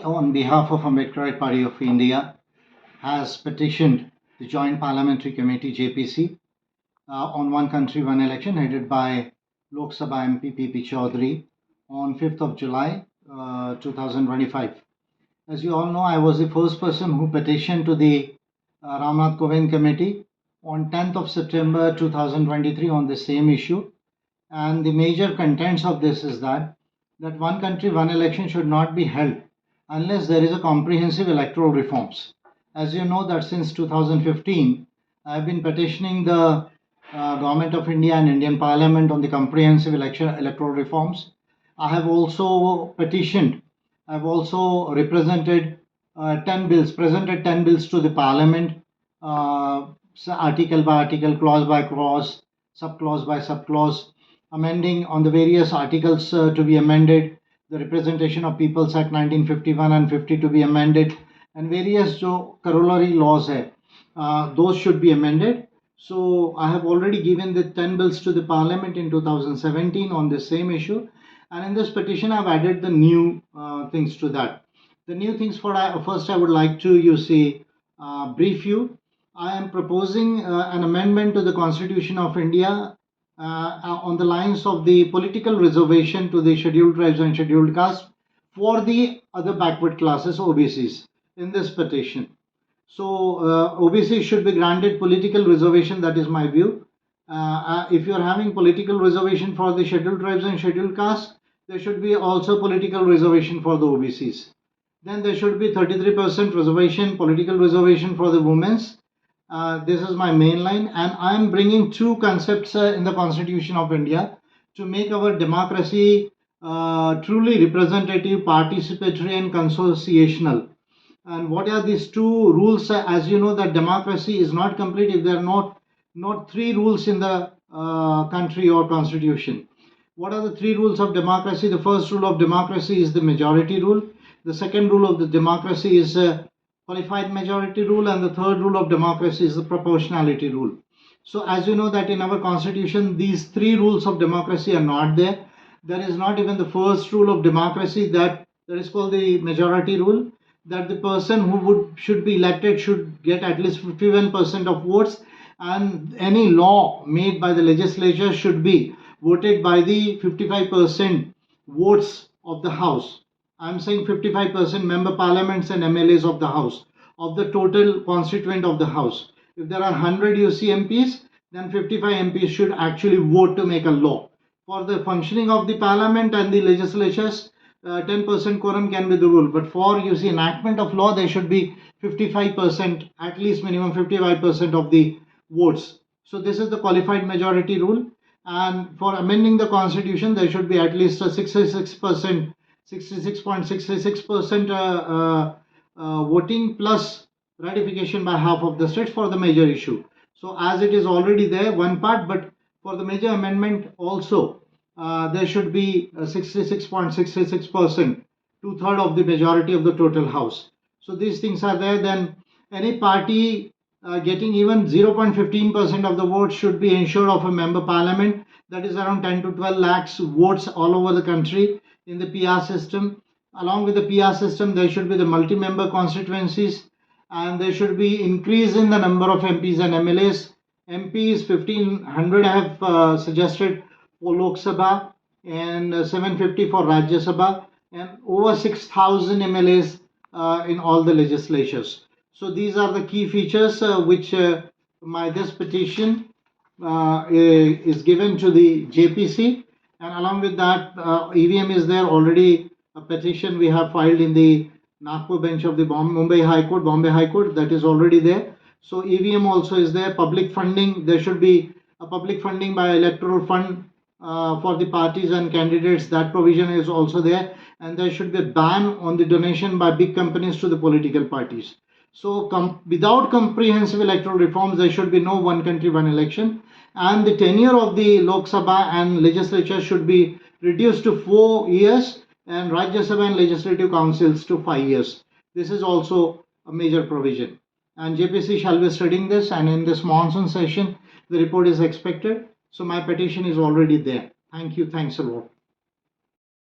on behalf of Electoral Party of India, has petitioned the Joint Parliamentary Committee JPC on One Country, One Election, headed by Lok Sabha MP PP Chaudhary on 5th of July 2025. As you all know, I was the first person who petitioned to the Ramnath Kovind Committee on 10th of September 2023 on the same issue. And the major contents of this is that one country, one election should not be held unless there is a comprehensive electoral reforms. As you know that since 2015, I have been petitioning the Government of India and Indian Parliament on the comprehensive electoral reforms. I have also petitioned, I have also represented 10 bills, presented 10 bills to the Parliament, article by article, clause by clause, subclause by subclause, amending on the various articles to be amended, the Representation of Peoples Act 1951 and 50 to be amended, and various corollary laws those should be amended. So I have already given the 10 bills to the Parliament in 2017 on the same issue, and in this petition I've added the new things to that. The new things first I would like to brief you. I am proposing an amendment to the Constitution of India on the lines of the political reservation to the scheduled tribes and scheduled castes for the other backward classes, OBCs, in this petition. So OBCs should be granted political reservation, that is my view. If you are having political reservation for the scheduled tribes and scheduled castes, there should be also political reservation for the OBCs. Then there should be 33% reservation, political reservation for the women's. This is my main line, and I am bringing two concepts in the Constitution of India to make our democracy truly representative, participatory and consociational. And what are these two rules? As you know that democracy is not complete if there are not three rules in the country or constitution. What are the three rules of democracy? The first rule of democracy is the majority rule. The second rule of the democracy is qualified majority rule, and the third rule of democracy is the proportionality rule. So as you know that in our constitution these three rules of democracy are not there. There is not even the first rule of democracy that is called the majority rule, that the person who should be elected should get at least 51% of votes, and any law made by the legislature should be voted by the 55% votes of the House. I'm saying 55% member parliaments and MLAs of the House, of the total constituent of the House. If there are 100 MPs, then 55 MPs should actually vote to make a law. For the functioning of the parliament and the legislatures, 10% quorum can be the rule. But for enactment of law, there should be 55%, at least minimum 55% of the votes. So this is the qualified majority rule. And for amending the constitution, there should be at least a 66.66% voting plus ratification by half of the states for the major issue. So as it is already there, one part, but for the major amendment also, there should be 66.66%, two-thirds of the majority of the total House. So these things are there. Then any party getting even 0.15% of the votes should be ensured of a member parliament, that is around 10 to 12 lakhs votes all over the country in the PR system. Along with the PR system, there should be the multi-member constituencies, and there should be increase in the number of MPs and MLAs. MPs 1500 I have suggested for Lok Sabha, and 750 for Rajya Sabha, and over 6000 MLAs in all the legislatures. So these are the key features which this petition is given to the JPC. And along with that, EVM is there already. A petition we have filed in the Nagpur bench of the Bombay High Court, that is already there. So EVM also is there. Public funding, there should be a public funding by electoral fund for the parties and candidates. That provision is also there. And there should be a ban on the donation by big companies to the political parties. So without comprehensive electoral reforms, there should be no one country, one election. And the tenure of the Lok Sabha and legislature should be reduced to 4 years, and Rajya Sabha and legislative councils to 5 years. This is also a major provision. And JPC shall be studying this, and in this monsoon session, the report is expected. So my petition is already there. Thank you. Thanks a lot.